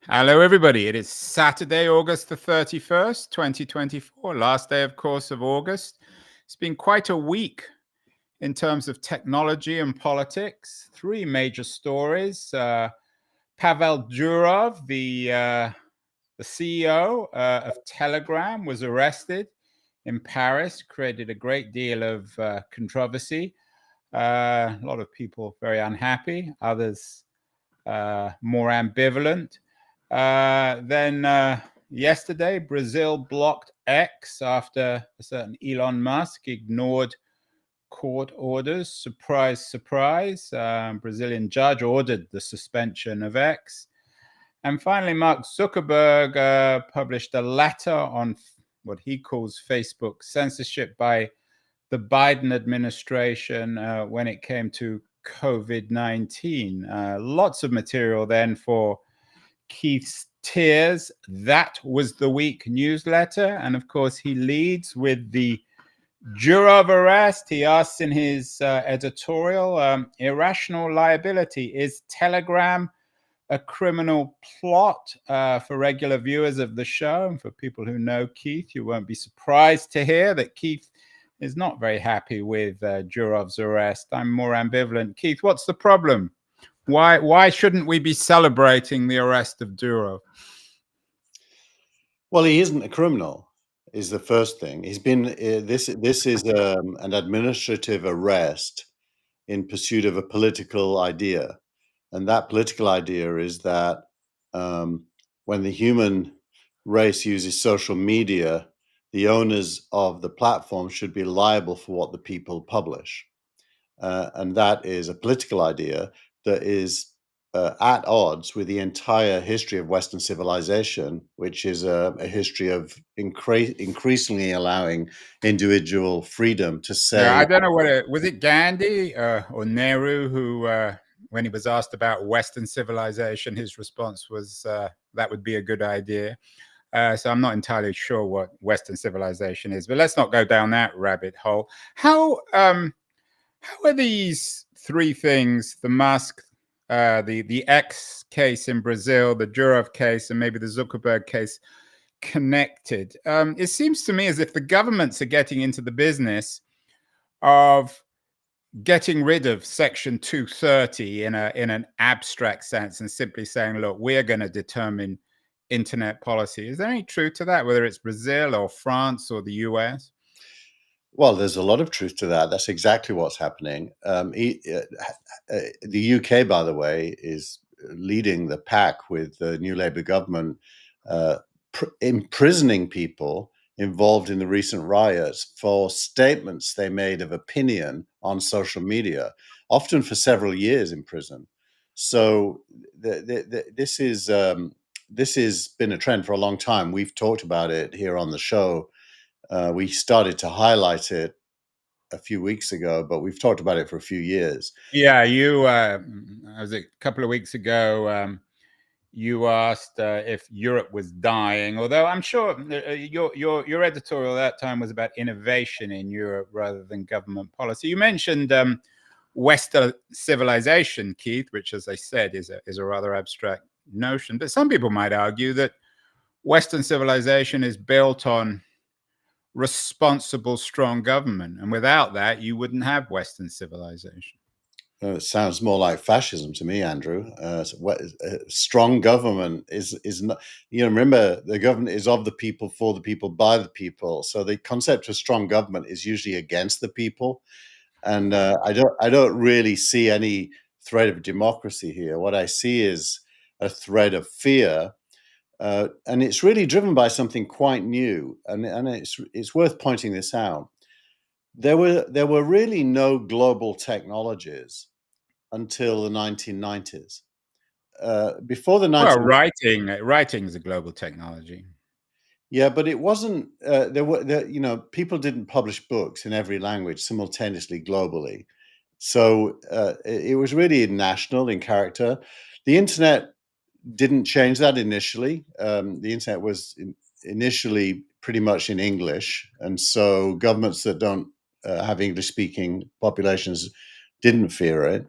Hello, everybody. It is Saturday, August the 31st, 2024, last day, of course, of August. It's been quite a week in terms of technology and politics. Three major stories. Pavel Durov, the CEO of Telegram, was arrested in Paris, created a great deal of controversy. A lot of people very unhappy, others more ambivalent. Then yesterday, Brazil blocked X after a certain Elon Musk ignored court orders. Surprise, surprise. Brazilian judge ordered the suspension of X. And finally, Mark Zuckerberg published a letter on what he calls Facebook censorship by the Biden administration when it came to COVID-19. Lots of material then for Keith's Tears. That was the week newsletter. And of course, he leads with the Durov arrest. He asks in his editorial, irrational liability. Is Telegram a criminal plot? For regular viewers of the show and for people who know Keith, you won't be surprised to hear that Keith is not very happy with Durov's arrest. I'm more ambivalent. Keith, what's the problem? Why shouldn't we be celebrating the arrest of Durov? Well, he isn't a criminal, is the first thing. He's been this is an administrative arrest in pursuit of a political idea, and that political idea is that when the human race uses social media, the owners of the platform should be liable for what the people publish, and that is a political idea that is at odds with the entire history of Western civilization, which is a history of increasingly allowing individual freedom to say. Yeah, I don't know what was it Gandhi or Nehru who, when he was asked about Western civilization, his response was that would be a good idea. So I'm not entirely sure what Western civilization is, but let's not go down that rabbit hole. How are these three things, the Musk, the X case in Brazil, the Durov case, and maybe the Zuckerberg case, connected? It seems to me as if the governments are getting into the business of getting rid of Section 230 in an abstract sense and simply saying, look, we're going to determine internet policy. Is there any truth to that, whether it's Brazil or France or the US? Well, there's a lot of truth to that. That's exactly what's happening. The UK, by the way, is leading the pack with the new Labour government imprisoning people involved in the recent riots for statements they made of opinion on social media, often for several years in prison. So this has been a trend for a long time. We've talked about it here on the show. We started to highlight it a few weeks ago, but we've talked about it for a few years. Yeah, you, was it a couple of weeks ago, you asked if Europe was dying, although I'm sure your editorial at that time was about innovation in Europe rather than government policy. You mentioned Western civilization, Keith, which, as I said, is a rather abstract notion. But some people might argue that Western civilization is built on responsible, strong government, and without that, you wouldn't have Western civilization. It sounds more like fascism to me, Andrew. Strong government is not. Remember, the government is of the people, for the people, by the people. So the concept of strong government is usually against the people, and I don't really see any threat of democracy here. What I see is a threat of fear, and it's really driven by something quite new. And it's worth pointing this out. There were really no global technologies until the 1990s. Before the 1990s, well, writing is a global technology. yeah, but it wasn't. People didn't publish books in every language simultaneously globally, so it was really national in character. The internet didn't change that initially. The internet was initially pretty much in English, and so governments that don't have English-speaking populations didn't fear it.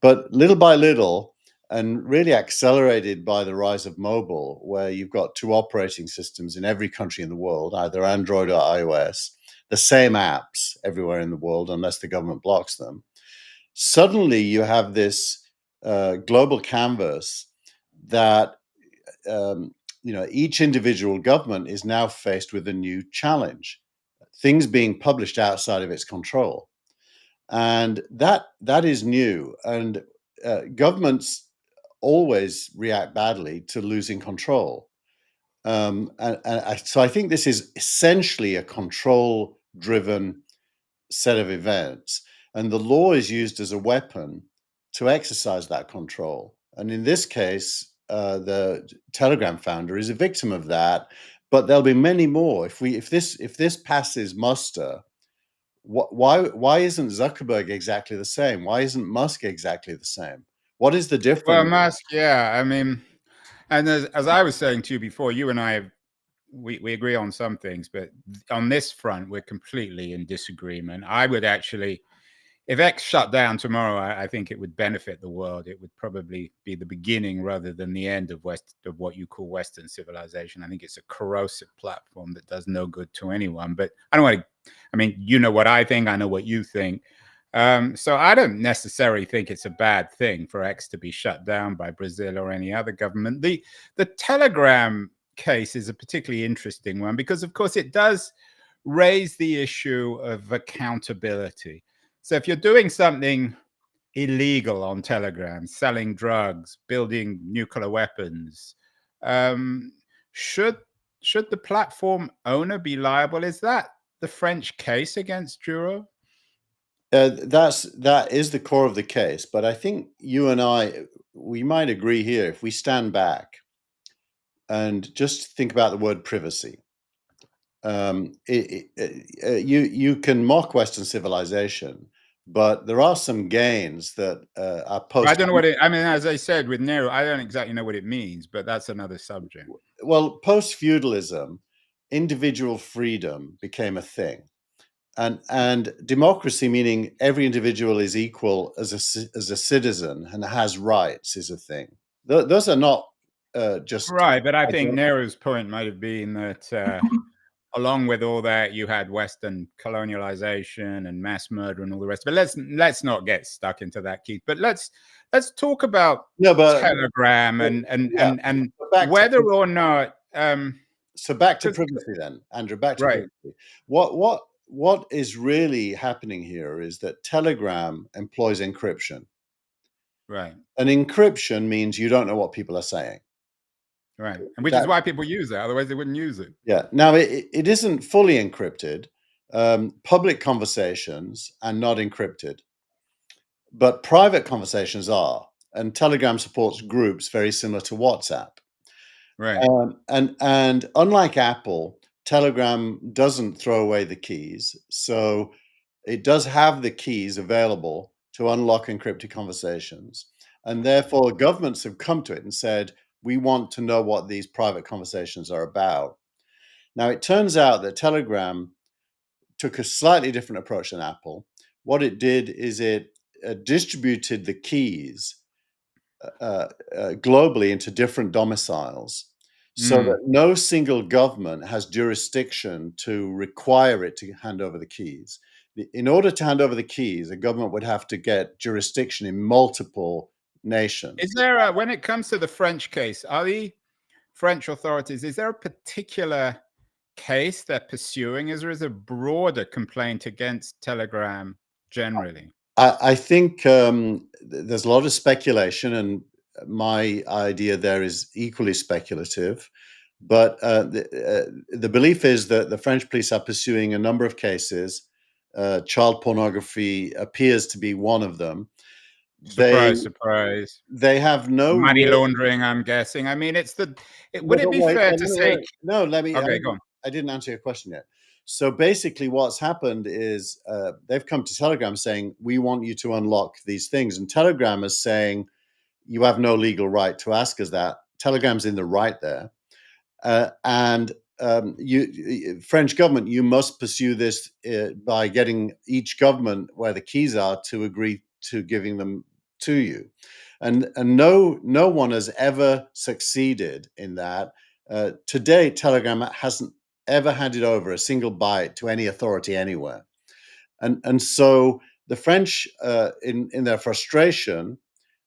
But little by little, and really accelerated by the rise of mobile, where you've got two operating systems in every country in the world, either Android or iOS, the same apps everywhere in the world, unless the government blocks them. Suddenly, you have this global canvas that each individual government is now faced with a new challenge, things being published outside of its control, and that is new. And governments always react badly to losing control. So I think this is essentially a control-driven set of events, and the law is used as a weapon to exercise that control. And in this case, the Telegram founder is a victim of that, but there'll be many more. If this passes muster, why isn't Zuckerberg exactly the same? Why isn't Musk exactly the same? What is the Well, difference? Musk, yeah. I mean, and as I was saying to you before, you and I we agree on some things, but on this front, we're completely in disagreement. I would actually, if X shut down tomorrow, I think it would benefit the world. It would probably be the beginning rather than the end of what you call Western civilization. I think it's a corrosive platform that does no good to anyone. But I don't want to. I mean, you know what I think. I know what you think. So I don't necessarily think it's a bad thing for X to be shut down by Brazil or any other government. The Telegram case is a particularly interesting one because, of course, it does raise the issue of accountability. So if you're doing something illegal on Telegram, selling drugs, building nuclear weapons, um, should should the platform owner be liable? Is that the French case against Duro? That is the core of the case, but I think you and we might agree here if we stand back and just think about the word privacy. You can mock Western civilization, but there are some gains that are I post. don't know what it. I mean, as I said with Nero, I don't exactly know what it means, but that's another subject. Well, post feudalism, individual freedom became a thing, and democracy, meaning every individual is equal as a citizen and has rights, is a thing. Those are not just. Right, but I think Nero's point might have been that along with all that, you had Western colonialization and mass murder and all the rest. But let's not get stuck into that, Keith. But let's talk about No, but Telegram yeah, and back whether to, or not. so back to 'Cause- privacy then, Andrew. Back to right, privacy. What is really happening here is that Telegram employs encryption. right, And encryption means you don't know what people are saying. right, and which is That why people use it. Otherwise, they wouldn't use it. Yeah. Now it isn't fully encrypted. Public conversations are not encrypted, but private conversations are. And Telegram supports groups very similar to WhatsApp. Right. And unlike Apple, Telegram doesn't throw away the keys, so it does have the keys available to unlock encrypted conversations. And therefore, governments have come to it and said, we want to know what these private conversations are about. Now, it turns out that Telegram took a slightly different approach than Apple. What it did is it distributed the keys globally into different domiciles so that no single government has jurisdiction to require it to hand over the keys. In order to hand over the keys, a government would have to get jurisdiction in multiple nations. Is there, when it comes to the French case, are the French authorities, is there a particular case they're pursuing? Is there is a broader complaint against Telegram generally? I think there's a lot of speculation, and my idea there is equally speculative. But the belief is that the French police are pursuing a number of cases. Child pornography appears to be one of them. They Surprise, surprise. they have no Money real. laundering, I'm guessing. I mean, No, would it but be wait, fair wait, to no, say, no, let me. okay, go on. I didn't answer your question yet. So basically, what's happened is they've come to Telegram saying, "We want you to unlock these things," and Telegram is saying, "You have no legal right to ask us that." Telegram's in the right there, and French government, you must pursue this by getting each government where the keys are to agree to giving them to you. and no one has ever succeeded in that. To date, Telegram hasn't ever handed over a single byte to any authority anywhere, and so the French, in their frustration,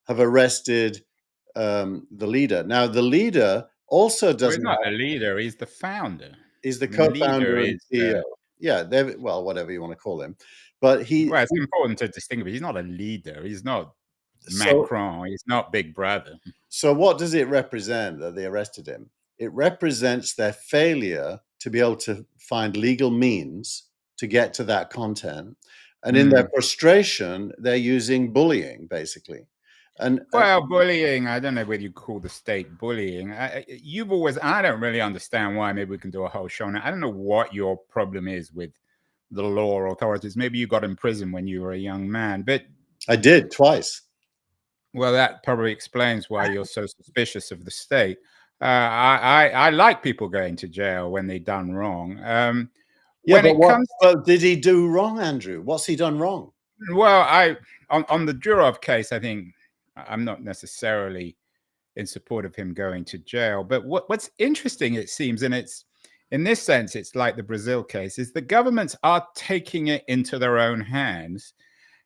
have arrested the leader. Now, the leader also Well, he's doesn't not have, the leader, he's the founder. is the I mean, leader co-founder and is, CEO. Yeah, well, whatever you want to call him, but well, it's important to distinguish. He's not a leader. He's not so Macron. He's not Big Brother. so what does it represent that they arrested him? It represents their failure to be able to find legal means to get to that content, and in their Mm. frustration, they're using bullying basically, and Well, bullying, I don't know whether you call the state bullying. You've always, I don't really understand why. Maybe we can do a whole show now. I don't know what your problem is with the law authorities. Maybe you got in prison when you were a young man, but I did twice. well, that probably explains why you're so suspicious of the state. I like people going to jail when they've done wrong. Yeah, When but it what? comes, But did he do wrong, Andrew? What's he done wrong? well, on the Durov case, I think I'm not necessarily in support of him going to jail. But what's interesting, it seems, and it's in this sense, it's like the Brazil case, is the governments are taking it into their own hands,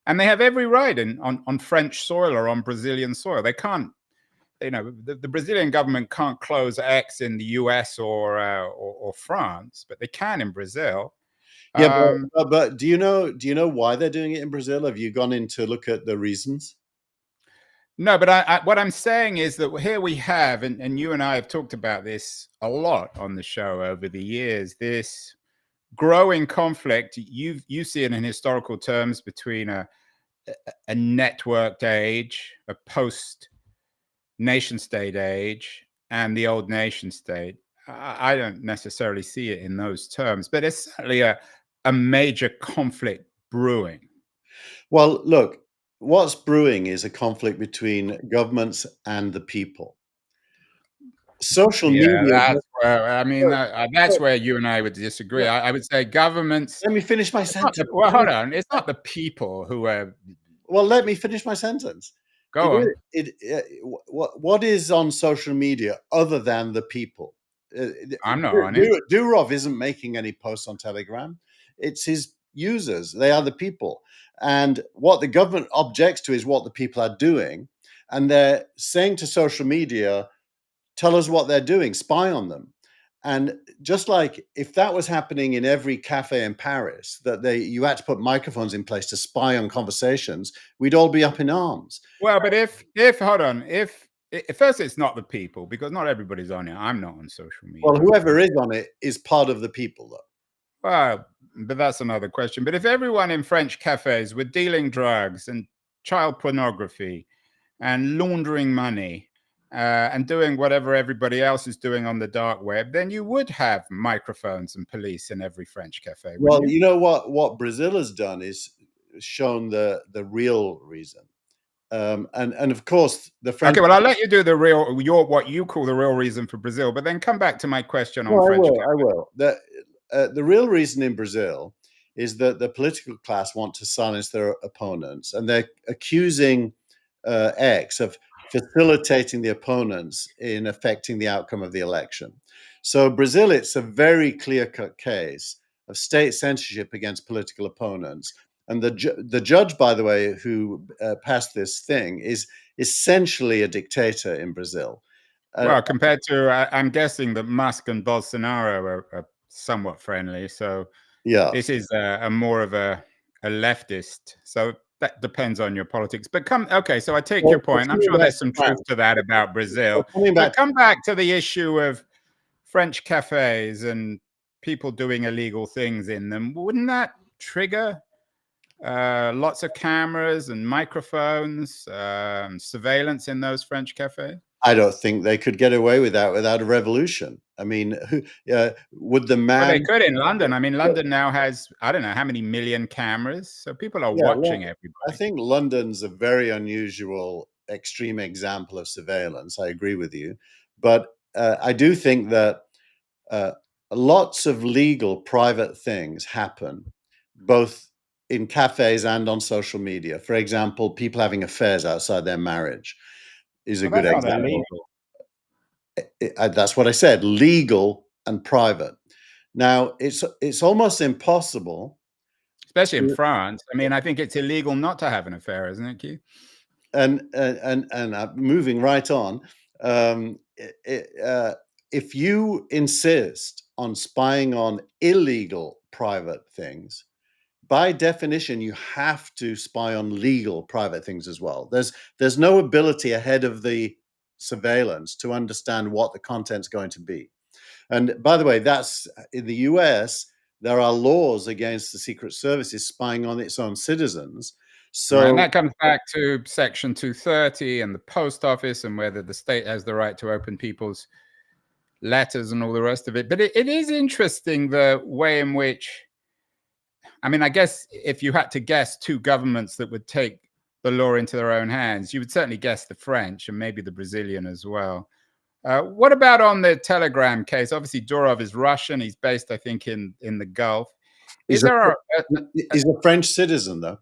and they have every right on French soil or on Brazilian soil. They can't, the Brazilian government can't close X in the US or France, but they can in Brazil. Yeah, Um, but do you know why they're doing it in Brazil? Have you gone in to look at the reasons? no, but what I'm saying is that here we have, and you and I have talked about this a lot on the show over the years, this growing conflict. You see it in historical terms between a networked age, a post nation state age, and the old nation state. I don't necessarily see it in those terms, but it's certainly a major conflict brewing. Well, look, what's brewing is a conflict between governments and the people. Social Yeah, media. that's where, I mean, Look, that's look, where you and I would disagree. look, I would say governments. let me finish my It's not sentence. well, hold on. It's not the people who are. Well, let me finish my sentence. It Go is. on. What is on social media other than the people? I'm not on it. Durov isn't making any posts on Telegram. It's his users. They are the people. And what the government objects to is what the people are doing. And they're saying to social media, tell us what they're doing, spy on them. And just like if that was happening in every cafe in Paris, that you had to put microphones in place to spy on conversations, we'd all be up in arms. Well, but if hold on, if first it's not the people because not everybody's on it. I'm not on social Well, media. whoever is on it is part of the people, though. Well, but that's another question. But if everyone in French cafes were dealing drugs and child pornography and laundering money and doing whatever everybody else is doing on the dark web, then you would have microphones and police in every French cafe, wouldn't Well, you? you know what Brazil has done is shown the real reason, and of course the French. Okay, well, I'll let you do the real, what you call the real reason for Brazil, but then come back to my question on No, I French will. cafes. I will. The real reason in Brazil is that the political class want to silence their opponents, and they're accusing X of facilitating the opponents in affecting the outcome of the election. So Brazil, it's a very clear-cut case of state censorship against political opponents. And the judge, by the way, who passed this thing is essentially a dictator in Brazil. Uh, Well, compared to, I'm guessing that Musk and Bolsonaro are somewhat friendly. So yeah. this is a more of a leftist. So that depends on your politics. But okay, so I take your Well, point. I'm coming sure back there's to some truth France, to that about Brazil. coming But back, come back to the issue of French cafes and people doing illegal things in them. Wouldn't that trigger lots of cameras and microphones, surveillance in those French cafes? I don't think they could get away with that without a revolution. I mean, would the Well, they man? could in London. I mean, London now has, I don't know how many million cameras. So people are Yeah, watching I everybody. think London's a very unusual, extreme example of surveillance. I agree with you, but I do think that uh, lots of legal private things happen, both in cafes and on social media. For example, people having affairs outside their marriage. is a Well, good that's not example. illegal, That's what I said, legal and private. Now, it's almost impossible especially in to, France. I mean, I think it's illegal not to have an affair, isn't it, Keith? and moving right on, um, if you insist on spying on illegal private things, by definition, you have to spy on legal private things as well. There's no ability ahead of the surveillance to understand what the content's going to be. And by the way, that's in the US, there are laws against the Secret Services spying on its own citizens. Right, and So that comes back to Section 230 and the post office and whether the state has the right to open people's letters and all the rest of it. But it is interesting the way in which, I mean, I guess if you had to guess two governments that would take the law into their own hands, you would certainly guess the French and maybe the Brazilian as well. What about on the Telegram case? Obviously, Durov is Russian. He's based, I think, in the Gulf. Is he's a, there he's a French citizen, though.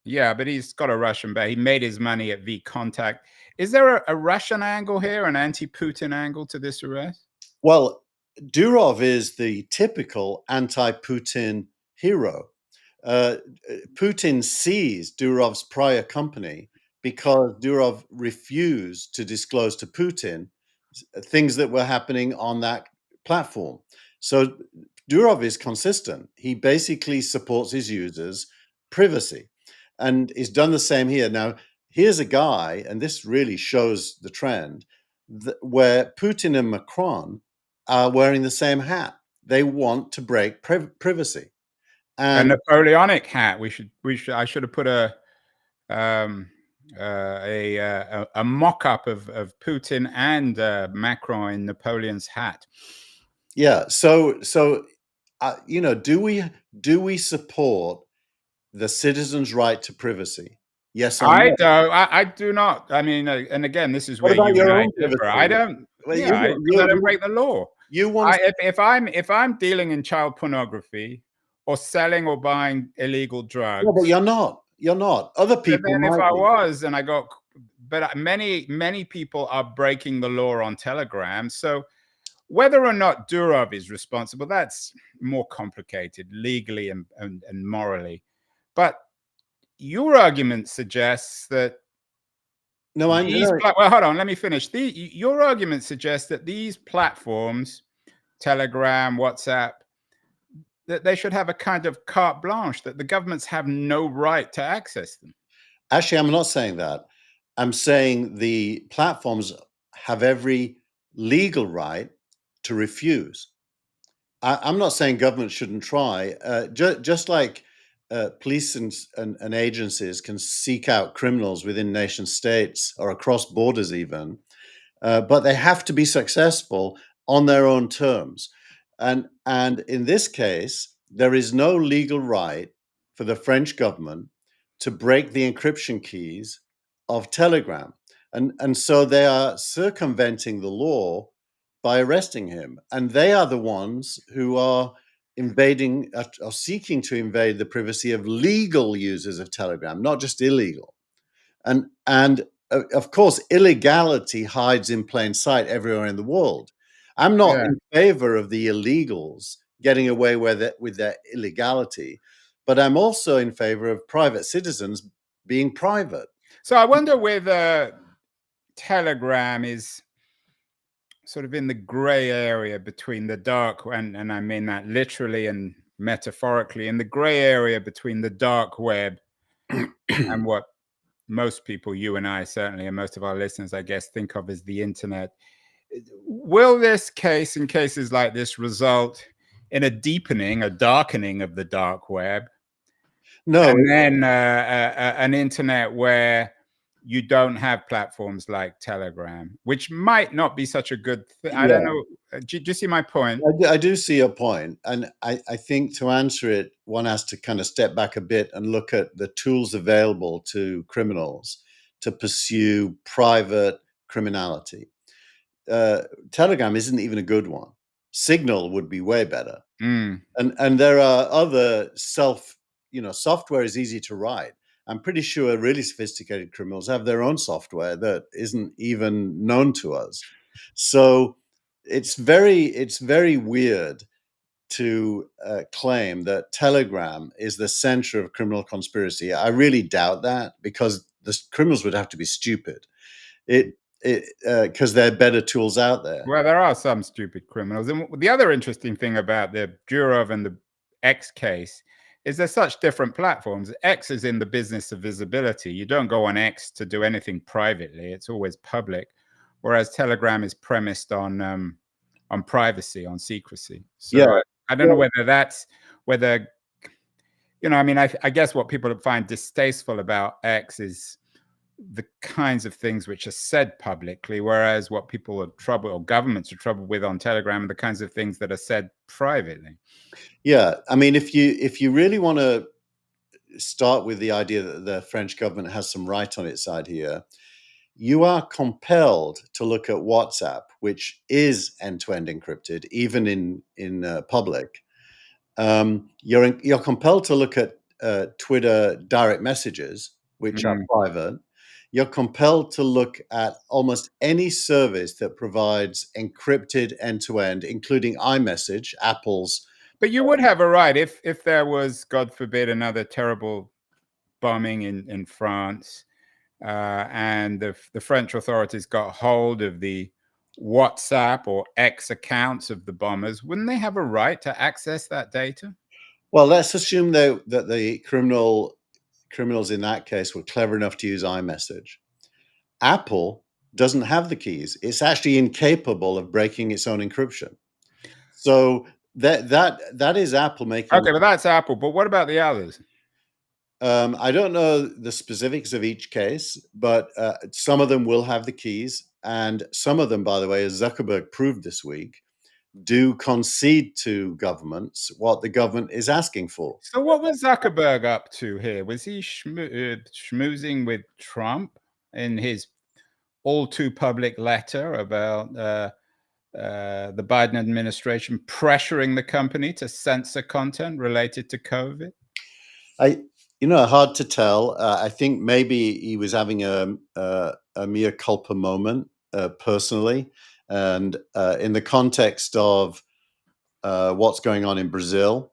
yeah, but he's got a Russian base. He made his money at V Contact. Is there a Russian angle here, an anti-Putin angle to this arrest? Well, Durov is the typical anti-Putin hero. Uh, Putin seized Durov's prior company because Durov refused to disclose to Putin things that were happening on that platform. So Durov is consistent. He basically supports his users' privacy, and he's done the same here. Now, here's a guy, and this really shows the trend, where Putin and Macron are wearing the same hat. They want to break privacy. A And Napoleonic hat. I should have put um, a mock-up of Putin and Macron in Napoleon's hat. yeah, so do we support the citizen's right to privacy? Yes or I no? don't. I do not. I mean, and again, this is What where about you and your I own differ. I privacy? don't. Well, Yeah, because I don't break the law. you want to, If I'm dealing in child pornography or selling or buying illegal no, but drugs, you're not. You're not. Other and people then if might I be. was and I got, but many people are breaking the law on Telegram. So whether or not Durov is responsible, that's more complicated legally and morally. But your argument suggests that No, I know. well, hold on, let me finish. Your argument suggests that these platforms, Telegram, WhatsApp, that they should have a kind of carte blanche, that the governments have no right to access them. Actually, I'm not saying that. I'm saying the platforms have every legal right to refuse. I'm not saying government shouldn't try. Just like police and agencies can seek out criminals within nation states or across borders, even, but they have to be successful on their own terms. And in this case, there is no legal right for the French government to break the encryption keys of Telegram. And so they are circumventing the law by arresting him. And they are the ones who are invading or seeking to invade the privacy of legal users of Telegram, not just illegal. And of course, illegality hides in plain sight everywhere in the world. I'm not Yeah. in favor of the illegals getting away with their illegality, but I'm also in favor of private citizens being private. So I wonder whether Telegram is sort of in the gray area between the dark, and I mean that literally and metaphorically, in the gray area between the dark web and what most people, you and I certainly, and most of our listeners, I guess, think of as the internet. Will this case and cases like this result in a deepening, a darkening of the dark web, No, and then an internet where you don't have platforms like Telegram, which might not be such a good thing? I don't yeah, know. Do you see my point? I do see your point, and I think to answer it, one has to kind of step back a bit and look at the tools available to criminals to pursue private criminality. Telegram isn't even a good one. Signal would be way better. Mm. And there are other software is easy to write. I'm pretty sure really sophisticated criminals have their own software that isn't even known to us. So it's very weird to claim that Telegram is the center of criminal conspiracy. I really doubt that, because the criminals would have to be stupid. Because there are better tools out there. Well, there are some stupid criminals. And the other interesting thing about the Durov and the X case is they're such different platforms. X is in the business of visibility. You don't go on X to do anything privately. It's always public. Whereas Telegram is premised on privacy, on secrecy. So Yeah. I don't know whether, I mean, I guess what people find distasteful about X is the kinds of things which are said publicly, whereas what people are troubled, or governments are troubled with on Telegram, are the kinds of things that are said privately. Yeah, I mean, if you really want to start with the idea that the French government has some right on its side here, you are compelled to look at WhatsApp, which is end-to-end encrypted, even in public. You're compelled to look at Twitter direct messages, which are private. You're compelled to look at almost any service that provides encrypted end-to-end, including iMessage, Apple's. But you would have a right if there was, God forbid, another terrible bombing in France, and the French authorities got hold of the WhatsApp or X accounts of the bombers. Wouldn't they have a right to access that data? Well, let's assume though that the criminals in that case were clever enough to use iMessage. Apple doesn't have the keys. It's actually incapable of breaking its own encryption. So that is Apple making. Okay, but that's Apple. But what about the others? I don't know the specifics of each case, but some of them will have the keys, and some of them, by the way, as Zuckerberg proved this week, do concede to governments what the government is asking for. So what was Zuckerberg up to here? Was he schmoozing with Trump in his all too public letter about the Biden administration pressuring the company to censor content related to COVID? Hard to tell. I think maybe he was having a mea culpa moment personally, and in the context of what's going on in Brazil,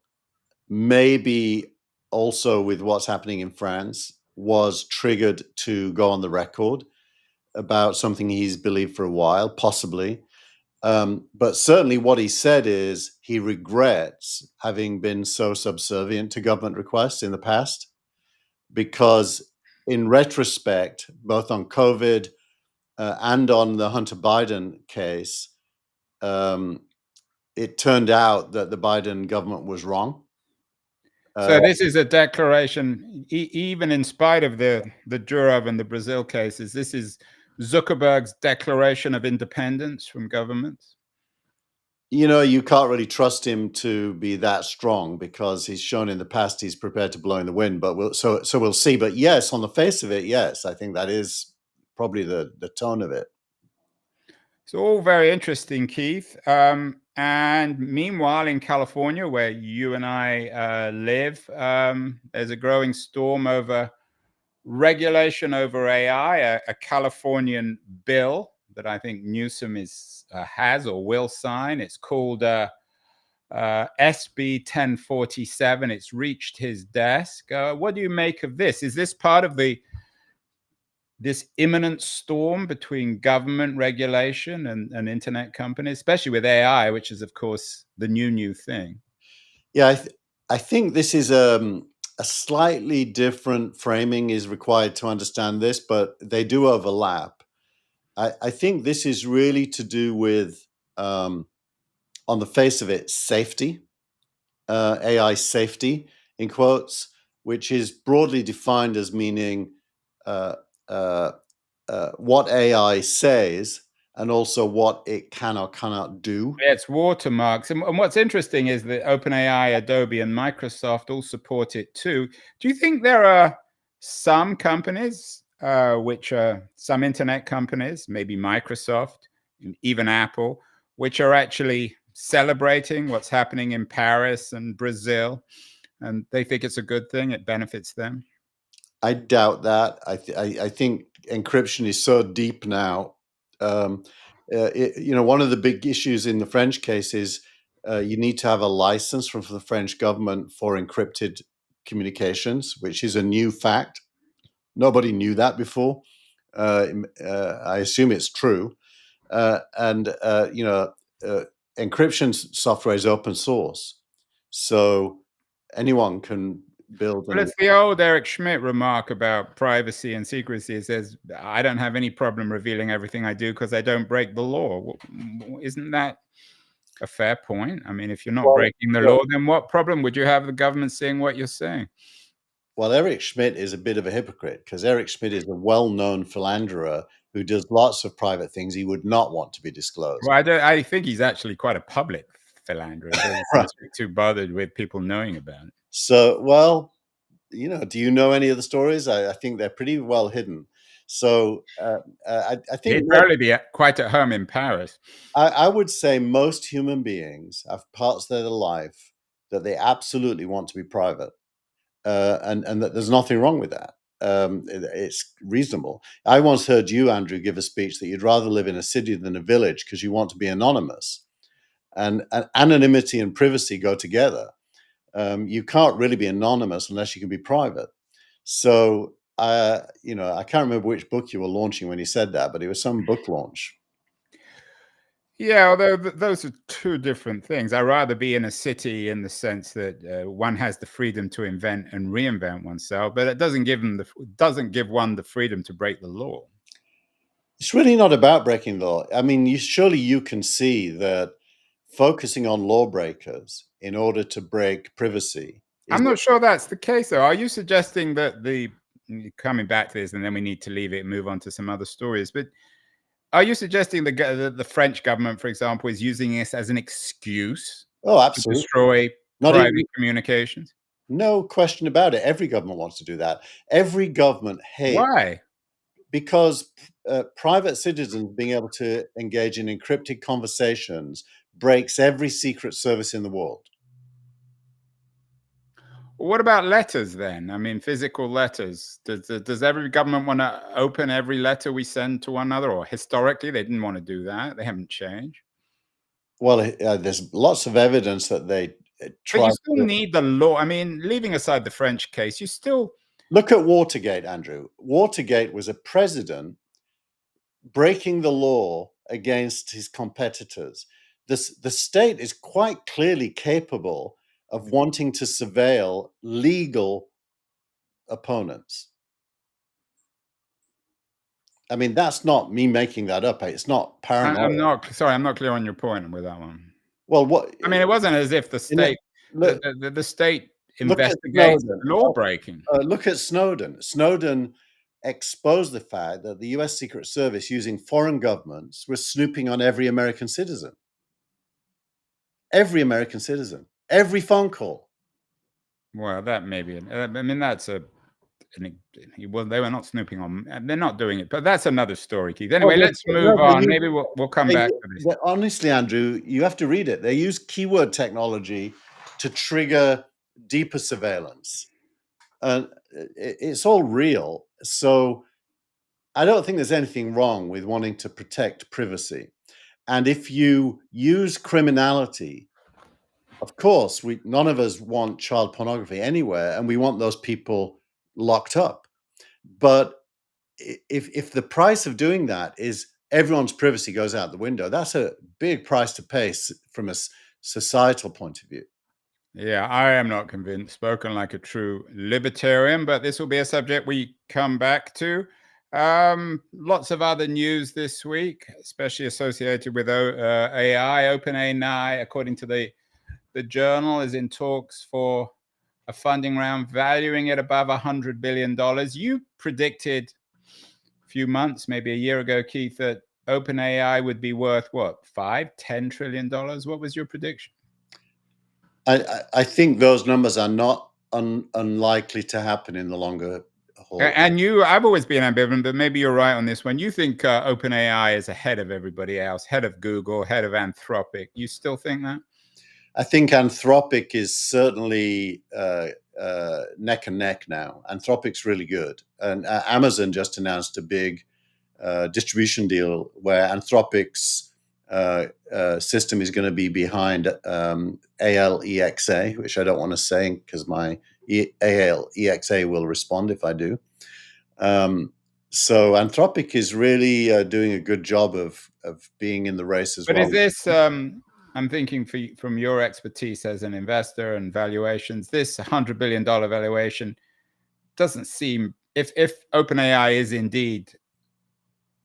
maybe also with what's happening in France, was triggered to go on the record about something he's believed for a while, possibly. But certainly what he said is he regrets having been so subservient to government requests in the past, because in retrospect, both on COVID and on the Hunter Biden case, it turned out that the Biden government was wrong. So this is a declaration, even in spite of the Durov and the Brazil cases, this is Zuckerberg's declaration of independence from governments. You can't really trust him to be that strong, because he's shown in the past he's prepared to blow in the wind. But we'll see. But yes, on the face of it, yes, I think that is probably the tone of it. So all very interesting, Keith. And meanwhile, in California, where you and I live, there's a growing storm over regulation over AI, a Californian bill that I think Newsom has or will sign. It's called SB 1047. It's reached his desk. What do you make of this? Is this part of this imminent storm between government regulation and internet companies, especially with AI, which is, of course, the new thing? Yeah, I think this is a slightly different framing is required to understand this, but they do overlap. I think this is really to do with, on the face of it, safety, AI safety, in quotes, which is broadly defined as meaning what AI says and also what it can or cannot do. It's watermarks. And what's interesting is that OpenAI, Adobe, and Microsoft all support it too. Do you think there are some companies, which are some internet companies, maybe Microsoft, even Apple, which are actually celebrating what's happening in Paris and Brazil, and they think it's a good thing, it benefits them? I doubt that. I think encryption is so deep now. One of the big issues in the French case is you need to have a license from the French government for encrypted communications, which is a new fact. Nobody knew that before. I assume it's true. And encryption software is open source, so anyone can build Well, an. it's the old Eric Schmidt remark about privacy and secrecy. It says, I don't have any problem revealing everything I do because I don't break the law. Isn't that a fair point? I mean, if you're not Well, breaking the law, then what problem would you have the government seeing what you're saying? Well, Eric Schmidt is a bit of a hypocrite because Eric Schmidt is a well-known philanderer who does lots of private things he would not want to be disclosed. Well, I think he's actually quite a public philanderer. He doesn't seem to be too bothered with people knowing about it. So, well, do you know any of the stories? I think they're pretty well hidden. So, I think He'd probably be quite at home in Paris. I would say most human beings have parts of their life that they absolutely want to be private, and that there's nothing wrong with that. It's reasonable. I once heard you, Andrew, give a speech that you'd rather live in a city than a village because you want to be anonymous. And anonymity and privacy go together. You can't really be anonymous unless you can be private. So, I can't remember which book you were launching when you said that, but it was some book launch. Yeah, although those are two different things. I'd rather be in a city in the sense that one has the freedom to invent and reinvent oneself, but it doesn't give one the freedom to break the law. It's really not about breaking law. I mean, surely you can see that focusing on lawbreakers in order to break privacy is. I'm not sure that's the case, though. Are you suggesting that coming back to this, and then we need to leave it and move on to some other stories, but are you suggesting the French government, for example, is using this as an excuse Oh, to absolutely. destroy Not private even, communications? no question about it. Every government wants to do that. Every government hates. Why? Because private citizens being able to engage in encrypted conversations breaks every secret service in the world. What about letters then? I mean, physical letters. Does every government want to open every letter we send to one another? Or historically, they didn't want to do that. They haven't changed. Well, there's lots of evidence that they But try you still to. need the law. I mean, leaving aside the French case, you still. Look at Watergate, Andrew. Watergate was a president breaking the law against his competitors. The state is quite clearly capable of wanting to surveil legal opponents. I mean, that's not me making that up. It's not paranoia. I'm not sorry. I'm not clear on your point with that one. Well, what I mean, it wasn't as if the state the state look at investigates Snowden. law breaking. Look at Snowden. Snowden exposed the fact that the US Secret Service, using foreign governments, was snooping on every American citizen. Every American citizen. Every phone call. Well, that may be. I mean, that's well, they were not snooping on. They're not doing it, but that's another story, Keith. Anyway, let's move on. Maybe we'll come back to this. Honestly, Andrew, you have to read it. They use keyword technology to trigger deeper surveillance. It's all real. So I don't think there's anything wrong with wanting to protect privacy. And if you use criminality, of course, none of us want child pornography anywhere, and we want those people locked up. But if the price of doing that is everyone's privacy goes out the window, that's a big price to pay from a societal point of view. Yeah, I am not convinced. Spoken like a true libertarian, but this will be a subject we come back to. Lots of other news this week, especially associated with AI. OpenAI, according to the journal, is in talks for a funding round valuing it above $100 billion. You predicted a few months, maybe a year ago, Keith, that OpenAI would be worth what, $5-10 trillion? What was your prediction? I think those numbers are not unlikely to happen in the longer haul. And I've always been ambivalent, but maybe you're right on this one. You think OpenAI is ahead of everybody else, head of Google, head of Anthropic. You still think that? I think Anthropic is certainly neck and neck now. Anthropic's really good, and Amazon just announced a big distribution deal where Anthropic's system is going to be behind ALEXA, which I don't want to say because my ALEXA will respond if I do. So Anthropic is really doing a good job of being in the race as but well. is this, I'm thinking from your expertise as an investor and valuations, this $100 billion valuation doesn't seem, if OpenAI is indeed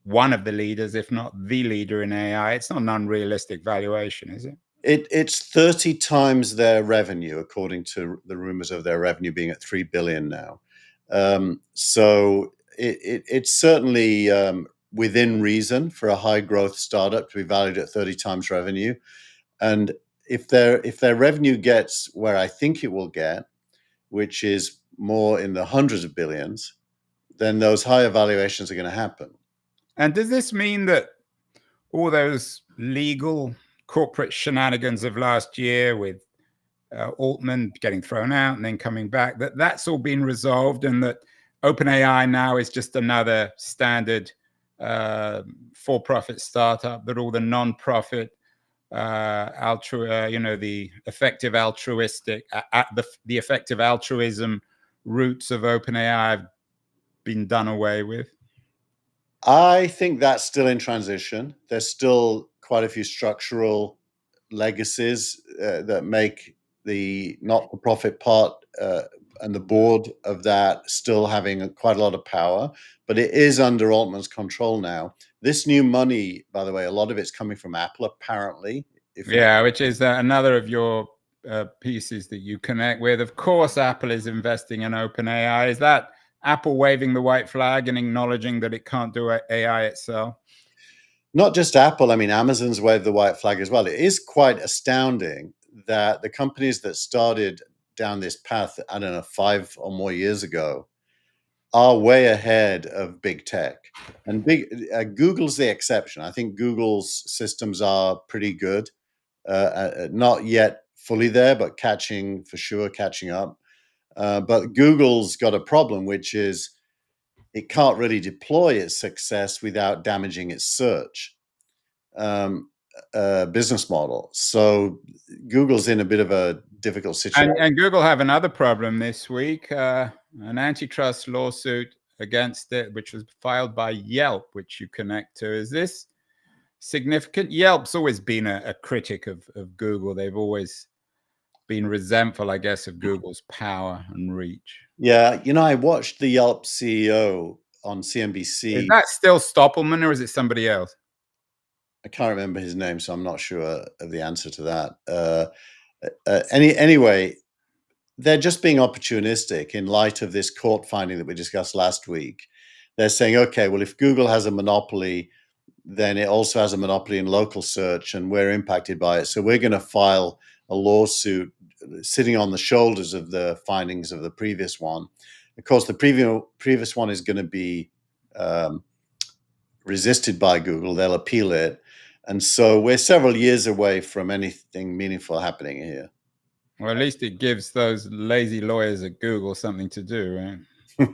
one of the leaders, if not the leader in AI, it's not an unrealistic valuation, is it? It's 30 times their revenue, according to the rumors of their revenue being at 3 billion now. So it's certainly within reason for a high growth startup to be valued at 30 times revenue. And if their revenue gets where I think it will get, which is more in the hundreds of billions, then those higher valuations are going to happen. And does this mean that all those legal corporate shenanigans of last year with Altman getting thrown out and then coming back, that's all been resolved, and that OpenAI now is just another standard for-profit startup, that all the non-profit the effective altruistic, the effective altruism roots of OpenAI have been done away with? I think that's still in transition. There's still quite a few structural legacies that make the not-for-profit part and the board of that still having quite a lot of power, but it is under Altman's control now. This new money, by the way, a lot of it's coming from Apple, apparently. Which is another of your pieces that you connect with. Of course, Apple is investing in OpenAI. Is that Apple waving the white flag and acknowledging that it can't do AI itself? Not just Apple. I mean, Amazon's waved the white flag as well. It is quite astounding that the companies that started down this path, I don't know, 5 or more years ago, are way ahead of big tech. And Google's the exception. I think Google's systems are pretty good. Not yet fully there, but catching up. But Google's got a problem, which is it can't really deploy its success without damaging its search business model. So Google's in a bit of a difficult situation. And Google have another problem this week, an antitrust lawsuit against it, which was filed by Yelp, which you connect to. Is this significant? Yelp's always been a critic of Google. They've always been resentful, I guess, of Google's power and reach. Yeah, I watched the Yelp CEO on CNBC. Is that still Stoppelman, or is it somebody else? I can't remember his name, so I'm not sure of the answer to that. Anyway, they're just being opportunistic in light of this court finding that we discussed last week. They're saying, okay, well, if Google has a monopoly, then it also has a monopoly in local search, and we're impacted by it. So we're going to file a lawsuit sitting on the shoulders of the findings of the previous one. Of course, the previous one is going to be resisted by Google. They'll appeal it. And so we're several years away from anything meaningful happening here. Well, at least it gives those lazy lawyers at Google something to do, right?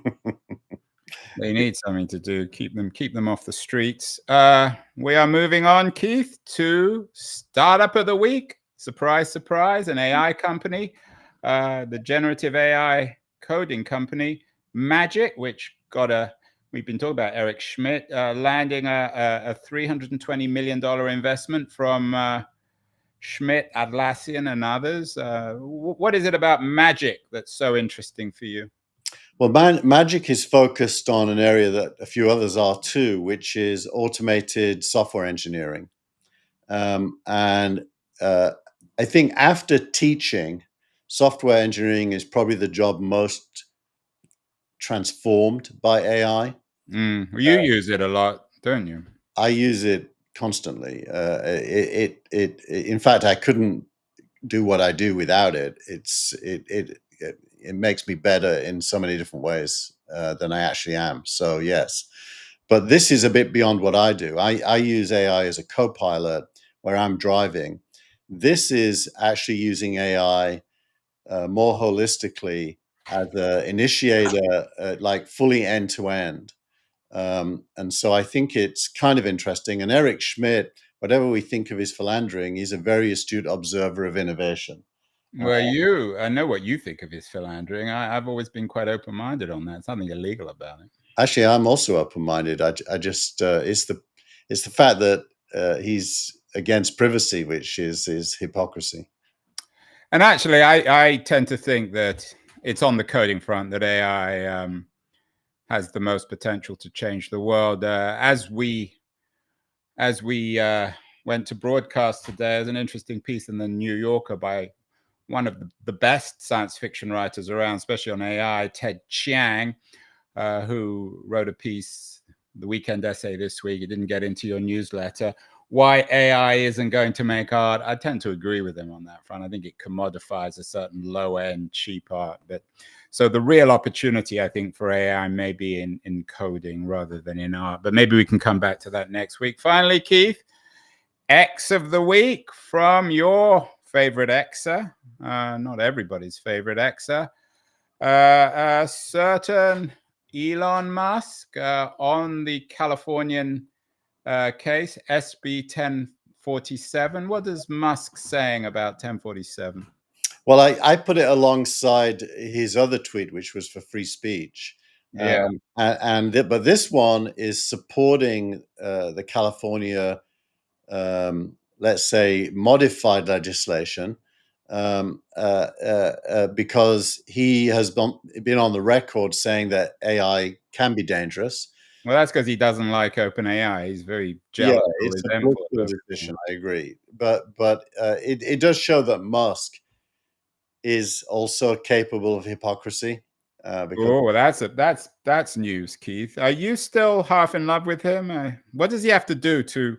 They need something to do. Keep them off the streets. We are moving on, Keith, to Startup of the Week. Surprise, surprise, an AI company, the generative AI coding company, Magic, which we've been talking about Eric Schmidt landing a $320 million investment from Schmidt, Atlassian, and others. What is it about Magic that's so interesting for you? Well, Magic is focused on an area that a few others are too, which is automated software engineering. And I think after teaching, software engineering is probably the job most transformed by AI. Well, you use it a lot, don't you? I use it constantly. In fact, I couldn't do what I do without it. It makes me better in so many different ways than I actually am. So yes, but this is a bit beyond what I do. I use AI as a co-pilot where I'm driving. This is actually using AI more holistically as a initiator, like fully end to end. And so I think it's kind of interesting. And Eric Schmidt, whatever we think of his philandering, he's a very astute observer of innovation. Well, I know what you think of his philandering. I've always been quite open-minded on that. There's nothing illegal about it. Actually, I'm also open-minded. I just it's the fact that he's against privacy, which is hypocrisy. And actually, I tend to think that it's on the coding front that AI has the most potential to change the world. As we went to broadcast today, there's an interesting piece in the New Yorker by one of the best science fiction writers around, especially on AI, Ted Chiang, who wrote a piece, the weekend essay this week. It didn't get into your newsletter. Why AI isn't going to make art. I tend to agree with him on that front. I think it commodifies a certain low-end, cheap art. But so the real opportunity, I think, for AI may be in coding rather than in art. But maybe we can come back to that next week. Finally, Keith, X of the week from your favorite Xer, not everybody's favorite Xer, a certain Elon Musk on the Californian case, SB 1047. What is Musk saying about 1047? Well, I put it alongside his other tweet, which was for free speech. Yeah. But this one is supporting the California, let's say, modified legislation, because he has been on the record saying that AI can be dangerous. Well, that's because he doesn't like OpenAI. He's very jealous. Yeah, or it's a resentful political of decision. I agree, but it does show that Musk is also capable of hypocrisy. Because Oh, well, that's news, Keith. Are you still half in love with him? What does he have to do to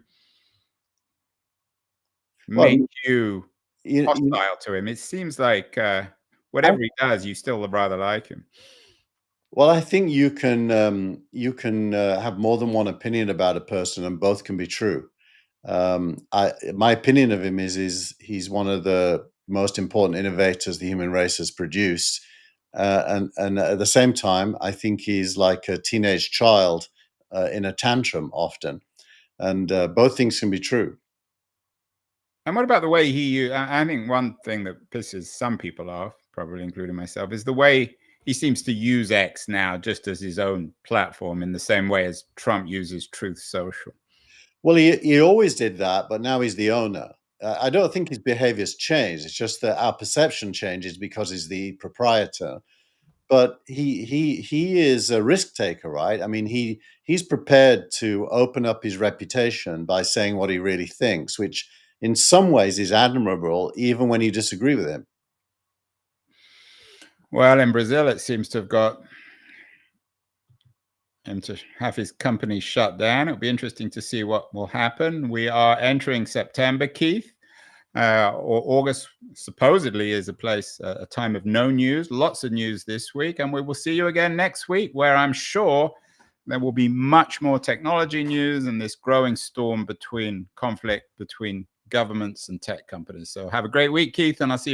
well, make you you, hostile to him? It seems like whatever he does, you still rather like him. well, I think you can have more than one opinion about a person, and both can be true. My opinion of him is he's one of the most important innovators the human race has produced, and at the same time, I think he's like a teenage child in a tantrum often, and both things can be true. And what about the way I think one thing that pisses some people off, probably including myself, is the way he seems to use X now just as his own platform in the same way as Trump uses Truth Social. Well, he always did that, but now he's the owner. I don't think his behavior's changed. It's just that our perception changes because he's the proprietor. But he is a risk taker, right? I mean, he's prepared to open up his reputation by saying what he really thinks, which in some ways is admirable, even when you disagree with him. Well, in Brazil, it seems to have got him to have his company shut down. It'll be interesting to see what will happen. We are entering September, Keith. Or August supposedly is a time of no news, lots of news this week. And we will see you again next week, where I'm sure there will be much more technology news and this growing storm between conflict between governments and tech companies. So have a great week, Keith, and I'll see you again.